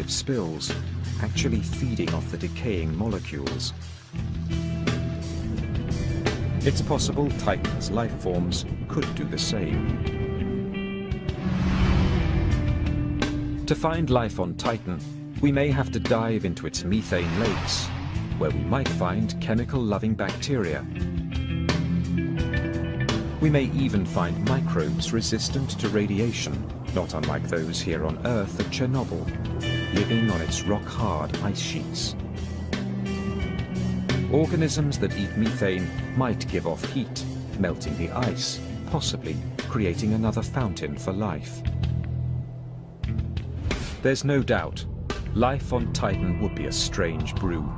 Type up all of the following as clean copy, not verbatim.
radioactive spills, actually feeding off the decaying molecules. It's possible Titan's life forms could do the same. To find life on Titan, we may have to dive into its methane lakes, where we might find chemical-loving bacteria. We may even find microbes resistant to radiation, not unlike those here on Earth at Chernobyl, living on its rock-hard ice sheets. Organisms that eat methane might give off heat, melting the ice, possibly creating another fountain for life. There's no doubt, life on Titan would be a strange brew.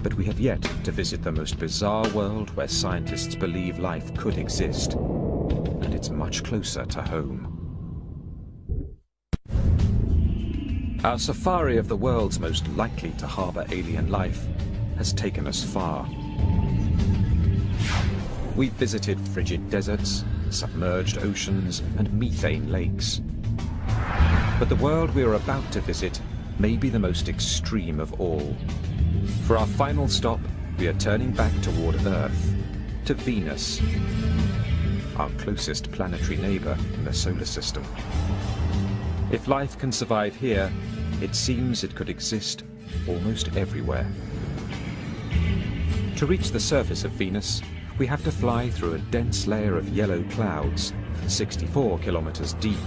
But we have yet to visit the most bizarre world where scientists believe life could exist. And it's much closer to home. Our safari of the world's most likely to harbor alien life has taken us far. We've visited frigid deserts, submerged oceans, and methane lakes. But the world we are about to visit may be the most extreme of all. For our final stop, we are turning back toward Earth, to Venus, our closest planetary neighbor in the solar system. If life can survive here, it seems it could exist almost everywhere. To reach the surface of Venus, we have to fly through a dense layer of yellow clouds, 64 kilometers deep,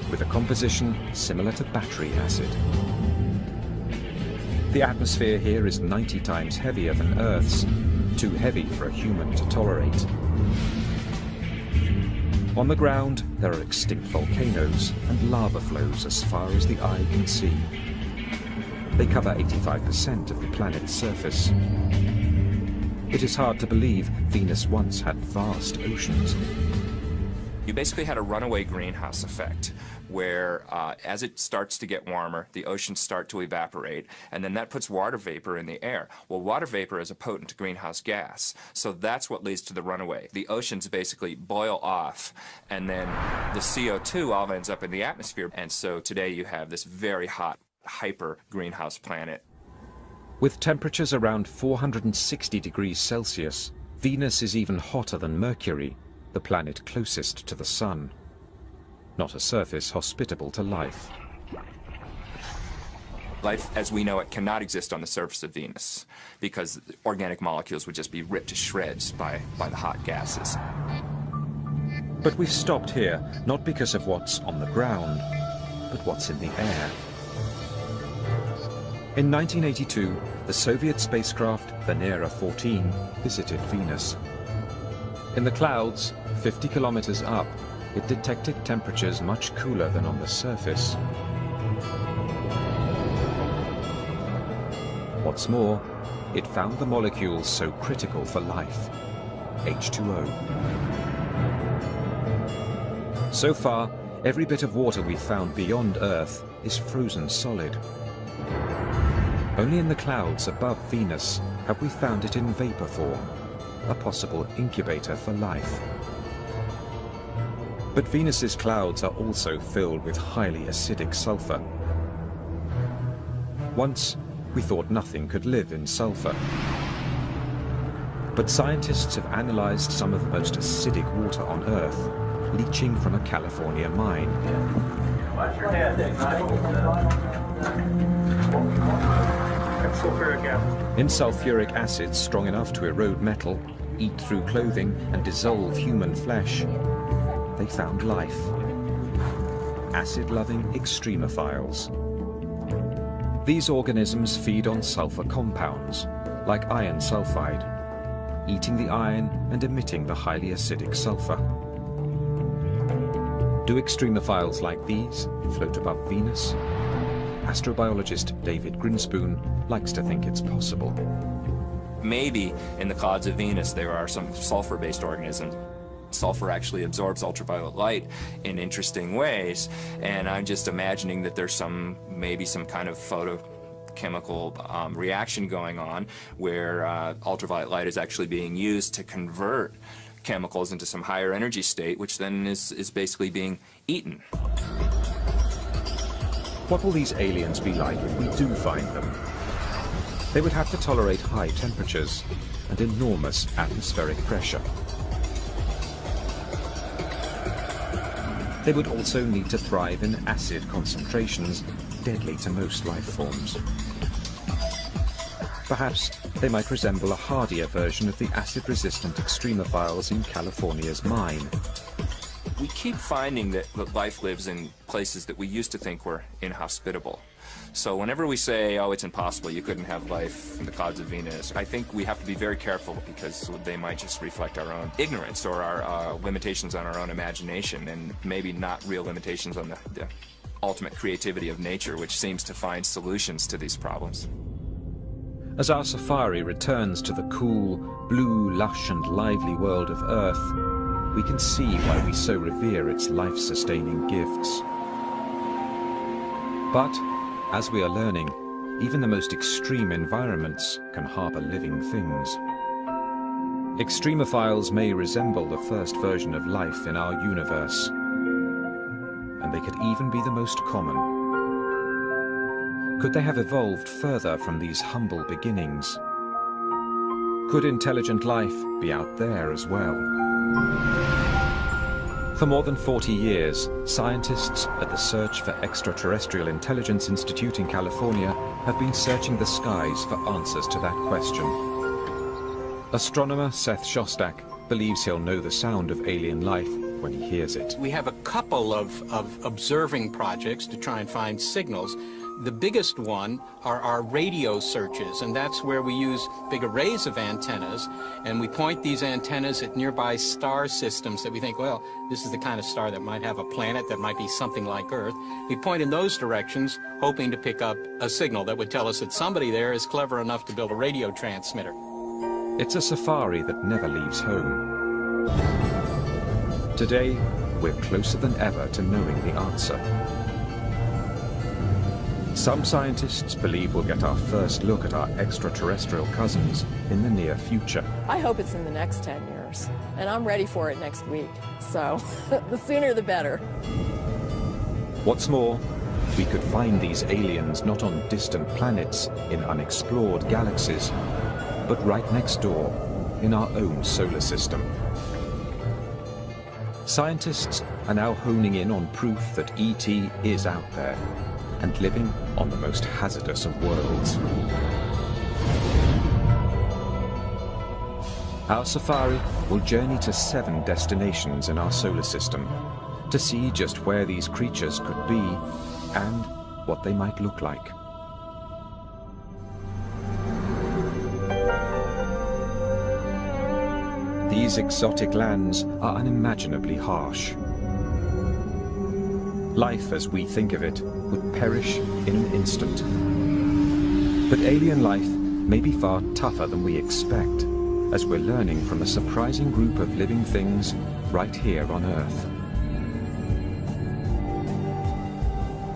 with a composition similar to battery acid. The atmosphere here is 90 times heavier than Earth's, too heavy for a human to tolerate. On the ground, there are extinct volcanoes and lava flows as far as the eye can see. They cover 85% of the planet's surface. It is hard to believe Venus once had vast oceans. You basically had a runaway greenhouse effect, where as it starts to get warmer, the oceans start to evaporate, and then that puts water vapor in the air. Well, water vapor is a potent greenhouse gas, so that's what leads to the runaway. The oceans basically boil off, and then the CO2 all ends up in the atmosphere, and so today you have this very hot, hyper greenhouse planet. With temperatures around 460 degrees Celsius, Venus is even hotter than Mercury, the planet closest to the Sun. Not a surface hospitable to life. Life as we know it cannot exist on the surface of Venus, because organic molecules would just be ripped to shreds by the hot gases. But we've stopped here, not because of what's on the ground, but what's in the air. In 1982, the Soviet spacecraft Venera 14 visited Venus. In the clouds, 50 kilometers up, it detected temperatures much cooler than on the surface. What's more, it found the molecules so critical for life, H2O. So far, every bit of water we've found beyond Earth is frozen solid. Only in the clouds above Venus have we found it in vapor form, a possible incubator for life. But Venus's clouds are also filled with highly acidic sulfur. Once, we thought nothing could live in sulfur. But scientists have analyzed some of the most acidic water on Earth, leaching from a California mine. Watch your head, sulfuric acid. In sulfuric acid strong enough to erode metal, eat through clothing, and dissolve human flesh, they found life. Acid-loving extremophiles. These organisms feed on sulfur compounds, like iron sulfide, eating the iron and emitting the highly acidic sulfur. Do extremophiles like these float above Venus? Astrobiologist David Grinspoon likes to think it's possible. Maybe in the clouds of Venus there are some sulfur-based organisms. Sulfur actually absorbs ultraviolet light in interesting ways, and I'm just imagining that there's maybe some kind of photochemical reaction going on where ultraviolet light is actually being used to convert chemicals into some higher energy state, which then is basically being eaten. What will these aliens be like if we do find them? They would have to tolerate high temperatures and enormous atmospheric pressure. They would also need to thrive in acid concentrations, deadly to most life forms. Perhaps they might resemble a hardier version of the acid-resistant extremophiles in California's mine. We keep finding that life lives in places that we used to think were inhospitable. So whenever we say, oh, it's impossible, you couldn't have life in the clouds of Venus, I think we have to be very careful because they might just reflect our own ignorance or our limitations on our own imagination, and maybe not real limitations on the ultimate creativity of nature, which seems to find solutions to these problems. As our safari returns to the cool, blue, lush and lively world of Earth, we can see why we so revere its life-sustaining gifts. But, as we are learning, even the most extreme environments can harbor living things. Extremophiles may resemble the first version of life in our universe, and they could even be the most common. Could they have evolved further from these humble beginnings? Could intelligent life be out there as well? For more than 40 years, scientists at the Search for Extraterrestrial Intelligence Institute in California have been searching the skies for answers to that question. Astronomer Seth Shostak believes he'll know the sound of alien life when he hears it. We have a couple of observing projects to try and find signals. The biggest one are our radio searches, and that's where we use big arrays of antennas, and we point these antennas at nearby star systems that we think, well, this is the kind of star that might have a planet that might be something like Earth. We point in those directions, hoping to pick up a signal that would tell us that somebody there is clever enough to build a radio transmitter. It's a safari that never leaves home. Today, we're closer than ever to knowing the answer. Some scientists believe we'll get our first look at our extraterrestrial cousins in the near future. I hope it's in the next 10 years, and I'm ready for it next week. So, the sooner the better. What's more, we could find these aliens not on distant planets in unexplored galaxies, but right next door in our own solar system. Scientists are now honing in on proof that ET is out there and living on the most hazardous of worlds. Our safari will journey to 7 destinations in our solar system to see just where these creatures could be and what they might look like. These exotic lands are unimaginably harsh. Life as we think of it would perish in an instant. But alien life may be far tougher than we expect, as we're learning from a surprising group of living things right here on Earth.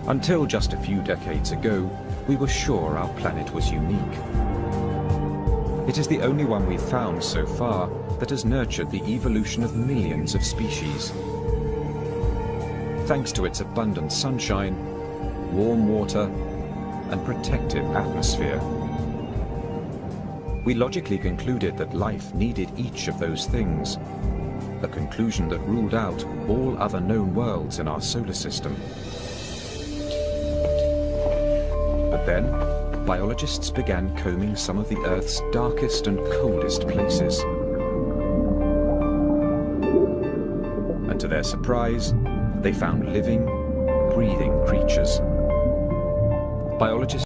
Until just a few decades ago, we were sure our planet was unique. It is the only one we've found so far that has nurtured the evolution of millions of species. Thanks to its abundant sunshine, warm water, and protective atmosphere. We logically concluded that life needed each of those things, a conclusion that ruled out all other known worlds in our solar system. But then, biologists began combing some of the Earth's darkest and coldest places. And to their surprise, they found living, breathing creatures. Biologists